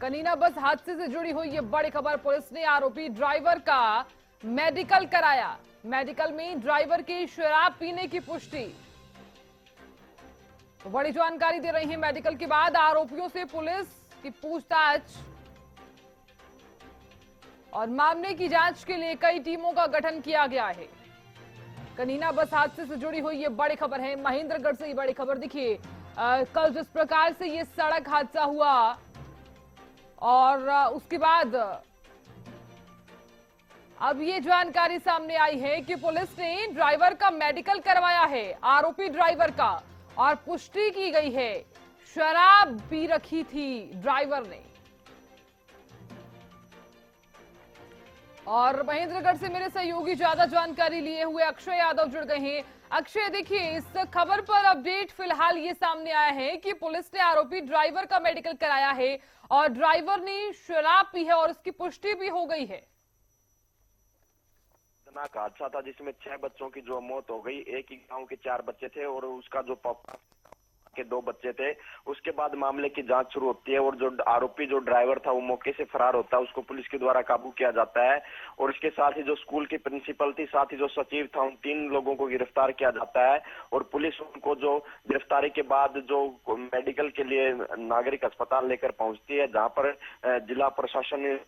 कनीना बस हादसे से जुड़ी हुई ये बड़ी खबर। पुलिस ने आरोपी ड्राइवर का मेडिकल कराया। मेडिकल में ड्राइवर की शराब पीने की पुष्टि। तो बड़ी जानकारी दे रही है। मेडिकल के बाद आरोपियों से पुलिस की पूछताछ और मामले की जांच के लिए कई टीमों का गठन किया गया है। कनीना बस हादसे से जुड़ी हुई ये बड़ी खबर है। महेंद्रगढ़ से ये बड़ी खबर। देखिए कल जिस प्रकार से ये सड़क हादसा हुआ और उसके बाद अब ये जानकारी सामने आई है कि पुलिस ने ड्राइवर का मेडिकल करवाया है, आरोपी ड्राइवर का, और पुष्टि की गई है शराब पी रखी थी ड्राइवर ने। और महेंद्रगढ़ से मेरे सहयोगी ज्यादा जानकारी लिए हुए अक्षय यादव जुड़ गए हैं। अक्षय, देखिए इस खबर पर अपडेट फिलहाल ये सामने आया है कि पुलिस ने आरोपी ड्राइवर का मेडिकल कराया है और ड्राइवर ने शराब पी है और इसकी पुष्टि भी हो गई है। खतरनाक हादसा था जिसमें 6 बच्चों की जो मौत हो गई। एक ही गांव के 4 बच्चे थे और उसका जो पापा के 2 बच्चे थे। उसके बाद मामले की जांच शुरू होती है और जो आरोपी जो ड्राइवर था वो मौके से फरार होता है। उसको पुलिस के द्वारा काबू किया जाता है और इसके साथ ही जो स्कूल की प्रिंसिपल थी, साथ ही जो सचिव था, उन 3 लोगों को गिरफ्तार किया जाता है। और पुलिस उनको जो गिरफ्तारी के बाद जो मेडिकल के लिए नागरिक अस्पताल लेकर पहुंचती है, जहां पर जिला प्रशासन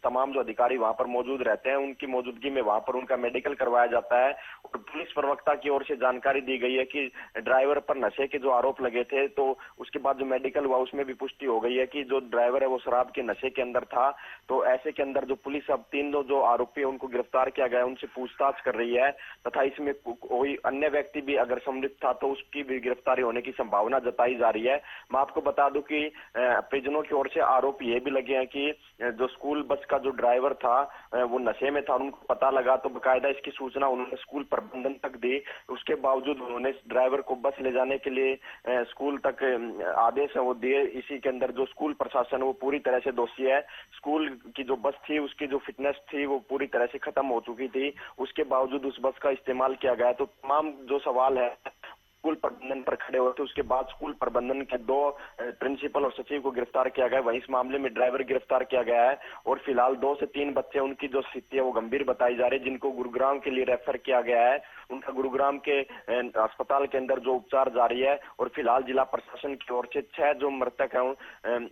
तमाम जो अधिकारी वहां पर मौजूद रहते हैं, उनकी मौजूदगी में वहां पर उनका मेडिकल करवाया जाता है। और पुलिस प्रवक्ता की ओर से जानकारी दी गई है कि ड्राइवर पर नशे के जो आरोप लगे थे, तो उसके बाद जो मेडिकल हुआ उसमें भी पुष्टि हो गई है कि जो ड्राइवर है वो शराब के नशे के अंदर था। तो ऐसे के अंदर जो पुलिस अब 3 जो आरोपी है उनको गिरफ्तार किया गया है, उनसे पूछताछ कर रही है तथा इसमें कोई अन्य व्यक्ति भी अगर सम्मिलित था तो उसकी भी गिरफ्तारी होने की संभावना जताई जा रही है। मैं आपको बता दूं कि परिजनों की ओर से आरोप ये भी लगे हैं कि जो स्कूल बस का जो ड्राइवर था वो नशे में था। उनको पता लगा तो बकायदा इसकी सूचना उन्होंने स्कूल प्रबंधन तक दी। उसके बावजूद उन्होंने ड्राइवर को बस ले जाने के लिए स्कूल तक आदेश है वो दिए। इसी के अंदर जो स्कूल प्रशासन वो पूरी तरह से दोषी है। स्कूल की जो बस थी उसकी जो फिटनेस थी वो पूरी तरह से खत्म हो चुकी थी, उसके बावजूद उस बस का इस्तेमाल किया गया। तो तमाम जो सवाल है स्कूल प्रबंधन पर खड़े होते। उसके बाद स्कूल प्रबंधन के 2 प्रिंसिपल और सचिव को गिरफ्तार किया गया। वहीं इस मामले में ड्राइवर गिरफ्तार किया गया है और फिलहाल 2 से 3 बच्चे उनकी जो स्थिति है वो गंभीर बताई जा रही है, जिनको गुरुग्राम के लिए रेफर किया गया है। उनका गुरुग्राम के अस्पताल के अंदर जो उपचार जारी है और फिलहाल जिला प्रशासन की ओर से 6 जो मृतक है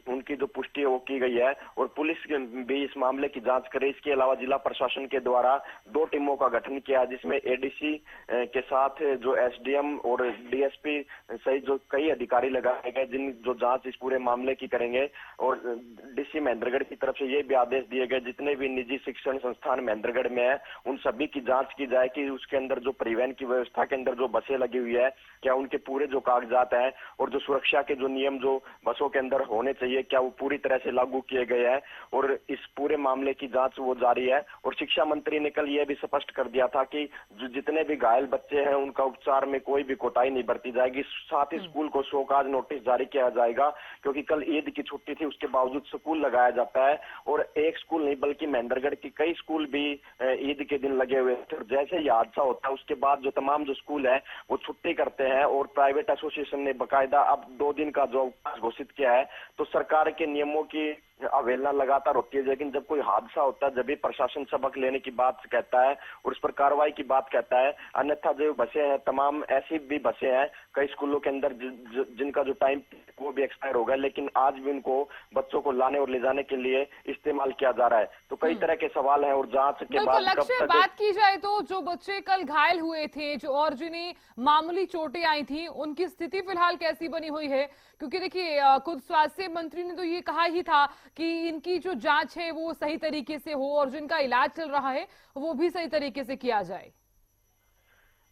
उनकी जो पुष्टि है वो की गई है और पुलिस भी इस मामले की जांच करे। इसके अलावा जिला प्रशासन के द्वारा 2 टीमों का गठन किया, जिसमें एडीसी के साथ जो एसडीएम और डीएसपी सहित जो कई अधिकारी लगाए गए, जिन जो जांच इस पूरे मामले की करेंगे। और डीसी महेंद्रगढ़ की तरफ से ये भी आदेश दिए गए जितने भी निजी शिक्षण संस्थान महेंद्रगढ़ में है उन सभी की जांच की जाए कि उसके अंदर जो परिवहन की व्यवस्था के अंदर जो बसें लगी हुई है, क्या उनके पूरे जो कागजात हैं और जो सुरक्षा के जो नियम जो बसों के अंदर होने चाहिए, क्या वो पूरी तरह से लागू किए गए हैं। और इस पूरे मामले की जांच वो जारी है। और शिक्षा मंत्री ने कल ये भी स्पष्ट कर दिया था कि जो जितने भी घायल बच्चे हैं उनका उपचार में कोई भी कोताही नहीं बरती जाएगी। साथ ही स्कूल को शोकाज नोटिस जारी किया जाएगा, क्योंकि कल ईद की छुट्टी थी, उसके बावजूद स्कूल लगाया जाता है। और एक स्कूल नहीं बल्कि महेंद्रगढ़ की कई स्कूल भी ईद के दिन लगे हुए थे। जैसे ही हादसा होता है उसके बाद जो तमाम जो स्कूल है वो छुट्टी करते हैं और प्राइवेट एसोसिएशन ने बकायदा अब 2 दिन का जो अवकाश घोषित किया है। तो सरकार के नियमों की अवहेलना लगातार होती है, लेकिन जब कोई हादसा होता है जब भी प्रशासन सबक लेने की बात कहता है और उस पर कार्रवाई की बात कहता है। अन्यथा जो बसें हैं तमाम ऐसी भी बसें हैं कई स्कूलों के अंदर जिनका जो टाइम वो भी एक्सपायर हो गया, लेकिन आज भी उनको बच्चों को लाने और ले जाने के लिए इस्तेमाल किया जा रहा है। तो कई तरह के सवाल हैं और जांच के बाद कब तक बात की जाए तो जो बच्चे कल घायल हुए थे जो और जिन्हें मामूली चोटें आई थी उनकी स्थिति फिलहाल कैसी बनी हुई है? क्योंकि देखिए खुद स्वास्थ्य मंत्री ने तो ये कहा ही था कि इनकी जो जांच है वो सही तरीके से हो और जिनका इलाज चल रहा है वो भी सही तरीके से किया जाए।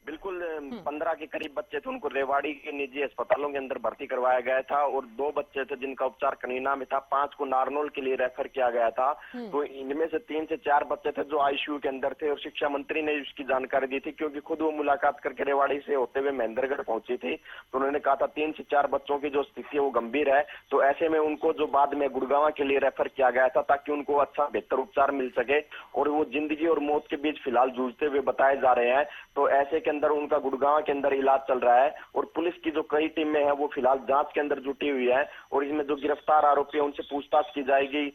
बिल्कुल 15 के करीब बच्चे थे, उनको रेवाड़ी के निजी अस्पतालों के अंदर भर्ती करवाया गया था और 2 बच्चे थे जिनका उपचार कनीना में था। 5 को नारनौल के लिए रेफर किया गया था। तो इनमें से 3 से 4 बच्चे थे जो आईसीयू के अंदर थे और शिक्षा मंत्री ने इसकी जानकारी दी थी, क्योंकि खुद वो मुलाकात करके रेवाड़ी से होते हुए महेंद्रगढ़ पहुंची थी। तो उन्होंने कहा था 3 से 4 बच्चों की जो स्थिति है वो गंभीर है। तो ऐसे में उनको जो बाद में गुड़गांव के लिए रेफर किया गया था ताकि उनको अच्छा बेहतर उपचार मिल सके और वो जिंदगी और मौत के बीच फिलहाल जूझते हुए बताए जा रहे हैं। तो ऐसे के अंदर उनका गुड़गांव के अंदर इलाज चल रहा है और पुलिस की जो कई टीमें हैं वो फिलहाल जांच के अंदर जुटी हुई है और इसमें जो गिरफ्तार आरोपी है उनसे पूछताछ की जाएगी।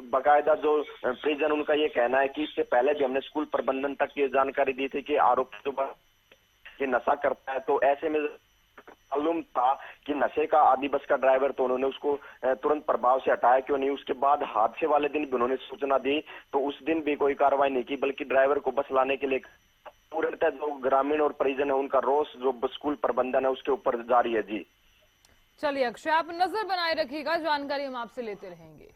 बाकायदा जो प्रिजन उनका ये कहना है कि इससे पहले भी हमने स्कूल प्रबंधन तक ये जानकारी दी थी कि आरोपी जो ये नशा करता है, तो ऐसे में मालूम था कि नशे का आदि बस का ड्राइवर, तो उन्होंने उसको तुरंत प्रभाव से हटाया क्यों नहीं। उसके बाद हादसे वाले दिन भी उन्होंने सूचना दी तो उस दिन भी कोई कार्रवाई नहीं की, बल्कि ड्राइवर को बस लाने के लिए पूरे जो ग्रामीण और परिजन है उनका रोष जो स्कूल प्रबंधन है उसके ऊपर जारी है। जी चलिए अक्षय, आप नजर बनाए रखिएगा, जानकारी हम आपसे लेते रहेंगे।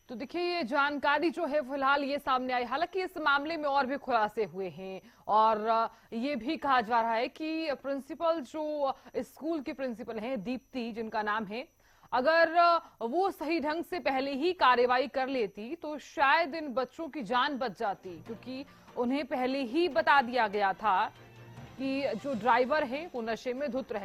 तो देखिए ये जानकारी जो है फिलहाल ये सामने आई। हालांकि इस मामले में और भी खुलासे हुए हैं और ये भी कहा जा रहा है कि प्रिंसिपल जो स्कूल की प्रिंसिपल हैं दीप्ति जिनका नाम है, अगर वो सही ढंग से पहले ही कार्रवाई कर लेती तो शायद इन बच्चों की जान बच जाती, क्योंकि उन्हें पहले ही बता दिया गया था कि जो ड्राइवर है वो नशे में धुत रहे।